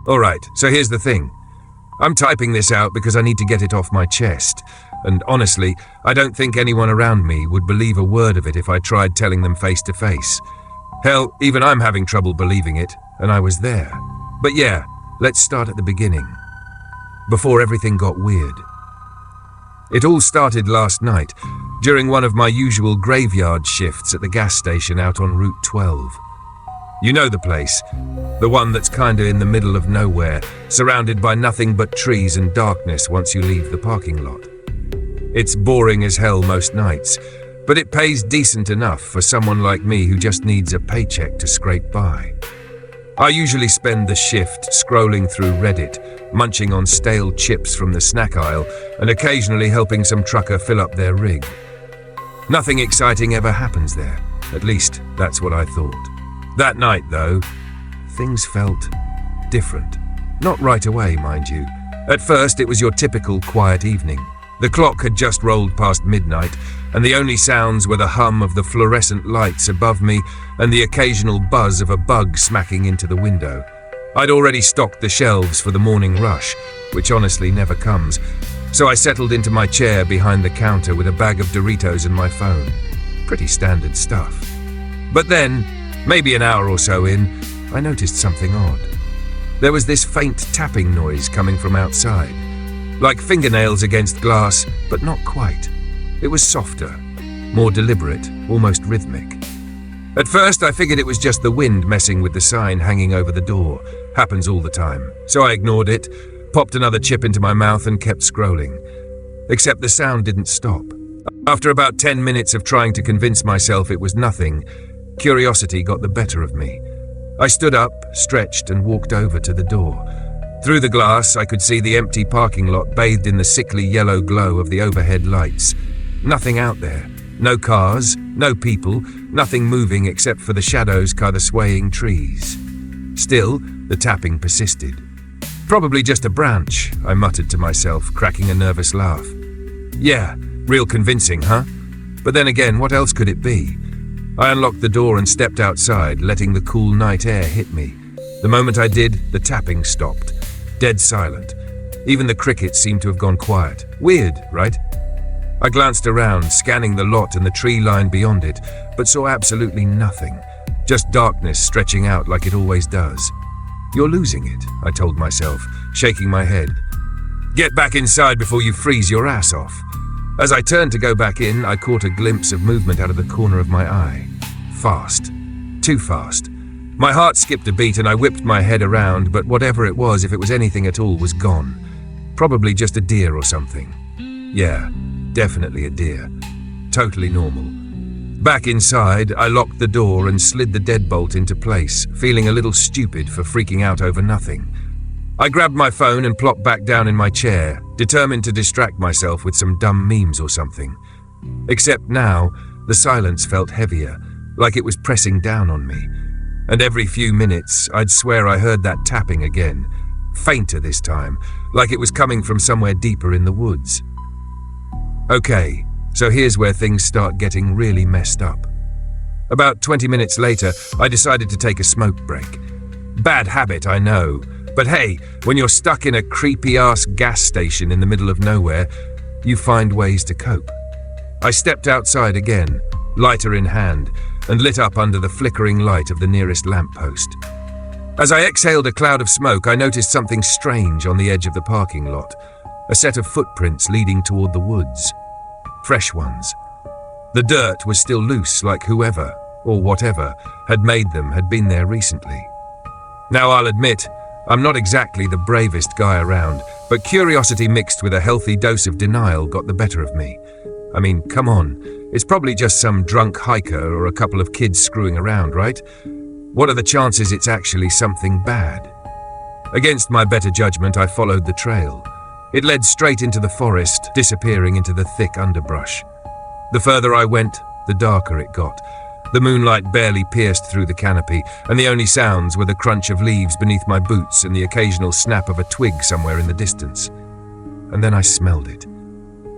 Alright, so here's the thing. I'm typing this out because I need to get it off my chest, and honestly, I don't think anyone around me would believe a word of it if I tried telling them face to face. Hell, even I'm having trouble believing it, and I was there. But yeah, let's start at the beginning, before everything got weird. It all started last night, during one of my usual graveyard shifts at the gas station out on Route 12. You know the place, the one that's kinda in the middle of nowhere, surrounded by nothing but trees and darkness once you leave the parking lot. It's boring as hell most nights, but it pays decent enough for someone like me who just needs a paycheck to scrape by. I usually spend the shift scrolling through Reddit, munching on stale chips from the snack aisle, and occasionally helping some trucker fill up their rig. Nothing exciting ever happens there, at least that's what I thought. That night, though, things felt different. Not right away, mind you. At first, it was your typical quiet evening. The clock had just rolled past midnight, and the only sounds were the hum of the fluorescent lights above me and the occasional buzz of a bug smacking into the window. I'd already stocked the shelves for the morning rush, which honestly never comes, so I settled into my chair behind the counter with a bag of Doritos and my phone. Pretty standard stuff. But then, maybe an hour or so in, I noticed something odd. There was this faint tapping noise coming from outside, like fingernails against glass, but not quite. It was softer, more deliberate, almost rhythmic. At first, I figured it was just the wind messing with the sign hanging over the door. Happens all the time. So I ignored it, popped another chip into my mouth and kept scrolling. Except the sound didn't stop. After about 10 minutes of trying to convince myself it was nothing, curiosity got the better of me. I stood up, stretched, and walked over to the door. Through the glass, I could see the empty parking lot bathed in the sickly yellow glow of the overhead lights. Nothing out there. No cars, no people, nothing moving except for the shadows kinda swaying trees. Still, the tapping persisted. Probably just a branch, I muttered to myself, cracking a nervous laugh. Yeah, real convincing, huh? But then again, what else could it be? I unlocked the door and stepped outside, letting the cool night air hit me. The moment I did, the tapping stopped. Dead silent. Even the crickets seemed to have gone quiet. Weird, right? I glanced around, scanning the lot and the tree line beyond it, but saw absolutely nothing. Just darkness stretching out like it always does. You're losing it, I told myself, shaking my head. Get back inside before you freeze your ass off. As I turned to go back in, I caught a glimpse of movement out of the corner of my eye. Fast. Too fast. My heart skipped a beat and I whipped my head around, but whatever it was, if it was anything at all, was gone. Probably just a deer or something. Yeah, definitely a deer. Totally normal. Back inside, I locked the door and slid the deadbolt into place, feeling a little stupid for freaking out over nothing. I grabbed my phone and plopped back down in my chair, determined to distract myself with some dumb memes or something. Except now, the silence felt heavier, like it was pressing down on me. And every few minutes, I'd swear I heard that tapping again, fainter this time, like it was coming from somewhere deeper in the woods. Okay, so here's where things start getting really messed up. About 20 minutes later, I decided to take a smoke break. Bad habit, I know, but hey, when you're stuck in a creepy-ass gas station in the middle of nowhere, you find ways to cope. I stepped outside again, lighter in hand, and lit up under the flickering light of the nearest lamppost. As I exhaled a cloud of smoke, I noticed something strange on the edge of the parking lot, a set of footprints leading toward the woods. Fresh ones. The dirt was still loose, like whoever, or whatever, had made them had been there recently. Now I'll admit, I'm not exactly the bravest guy around, but curiosity mixed with a healthy dose of denial got the better of me. I mean, come on, it's probably just some drunk hiker or a couple of kids screwing around, right? What are the chances it's actually something bad? Against my better judgment, I followed the trail. It led straight into the forest, disappearing into the thick underbrush. The further I went, the darker it got. The moonlight barely pierced through the canopy, and the only sounds were the crunch of leaves beneath my boots and the occasional snap of a twig somewhere in the distance. And then I smelled it.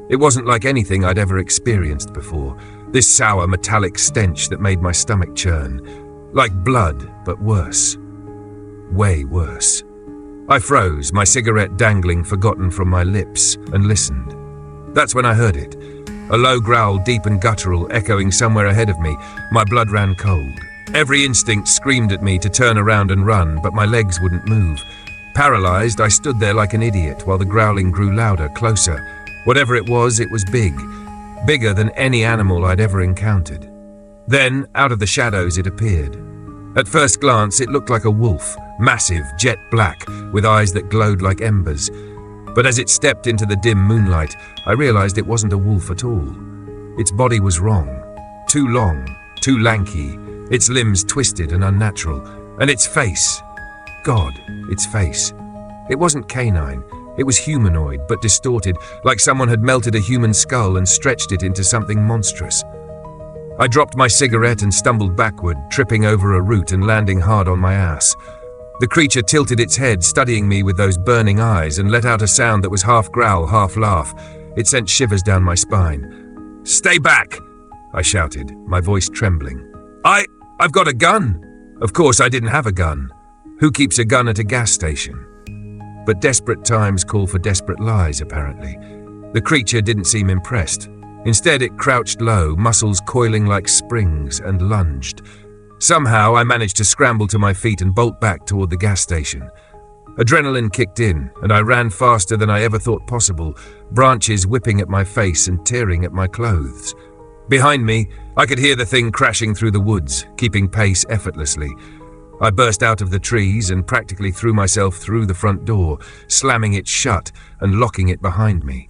It wasn't like anything I'd ever experienced before, this sour metallic stench that made my stomach churn. Like blood, but worse. Way worse. I froze, my cigarette dangling forgotten from my lips, and listened. That's when I heard it. A low growl, deep and guttural, echoing somewhere ahead of me. My blood ran cold. Every instinct screamed at me to turn around and run, but my legs wouldn't move. Paralyzed, I stood there like an idiot while the growling grew louder, closer. Whatever it was big. Bigger than any animal I'd ever encountered. Then, out of the shadows, it appeared. At first glance, it looked like a wolf, massive, jet black, with eyes that glowed like embers. But as it stepped into the dim moonlight, I realized it wasn't a wolf at all. Its body was wrong. Too long, too lanky, its limbs twisted and unnatural. And its face. God, its face. It wasn't canine. It was humanoid, but distorted, like someone had melted a human skull and stretched it into something monstrous. I dropped my cigarette and stumbled backward, tripping over a root and landing hard on my ass. The creature tilted its head, studying me with those burning eyes, and let out a sound that was half growl, half laugh. It sent shivers down my spine. "Stay back!" I shouted, my voice trembling. I've got a gun!" Of course I didn't have a gun. Who keeps a gun at a gas station? But desperate times call for desperate lies, apparently. The creature didn't seem impressed. Instead, it crouched low, muscles coiling like springs, and lunged. Somehow, I managed to scramble to my feet and bolt back toward the gas station. Adrenaline kicked in, and I ran faster than I ever thought possible, branches whipping at my face and tearing at my clothes. Behind me, I could hear the thing crashing through the woods, keeping pace effortlessly. I burst out of the trees and practically threw myself through the front door, slamming it shut and locking it behind me.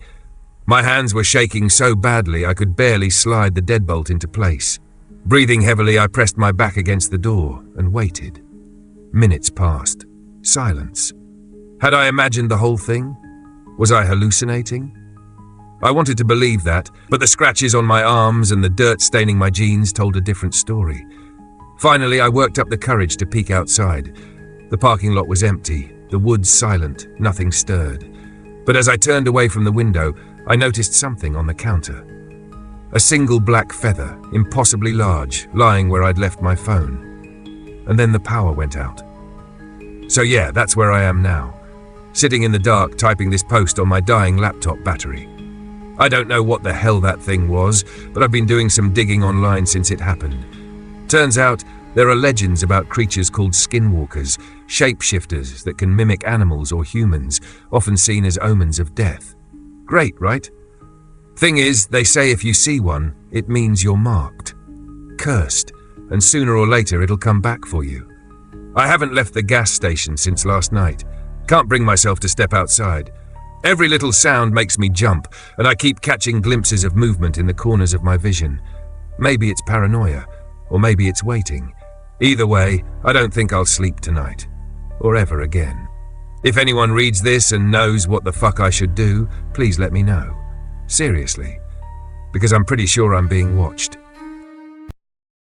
My hands were shaking so badly I could barely slide the deadbolt into place. Breathing heavily, I pressed my back against the door and waited. Minutes passed. Silence. Had I imagined the whole thing? Was I hallucinating? I wanted to believe that, but the scratches on my arms and the dirt staining my jeans told a different story. Finally, I worked up the courage to peek outside. The parking lot was empty, the woods silent, nothing stirred. But as I turned away from the window, I noticed something on the counter. A single black feather, impossibly large, lying where I'd left my phone. And then the power went out. So yeah, that's where I am now. Sitting in the dark, typing this post on my dying laptop battery. I don't know what the hell that thing was, but I've been doing some digging online since it happened. Turns out, there are legends about creatures called skinwalkers, shapeshifters that can mimic animals or humans, often seen as omens of death. Great, right? Thing is, they say if you see one, it means you're marked, cursed, and sooner or later it'll come back for you. I haven't left the gas station since last night. Can't bring myself to step outside. Every little sound makes me jump, and I keep catching glimpses of movement in the corners of my vision. Maybe it's paranoia, or maybe it's waiting. Either way, I don't think I'll sleep tonight, or ever again. If anyone reads this and knows what the fuck I should do, please let me know. Seriously, because I'm pretty sure I'm being watched.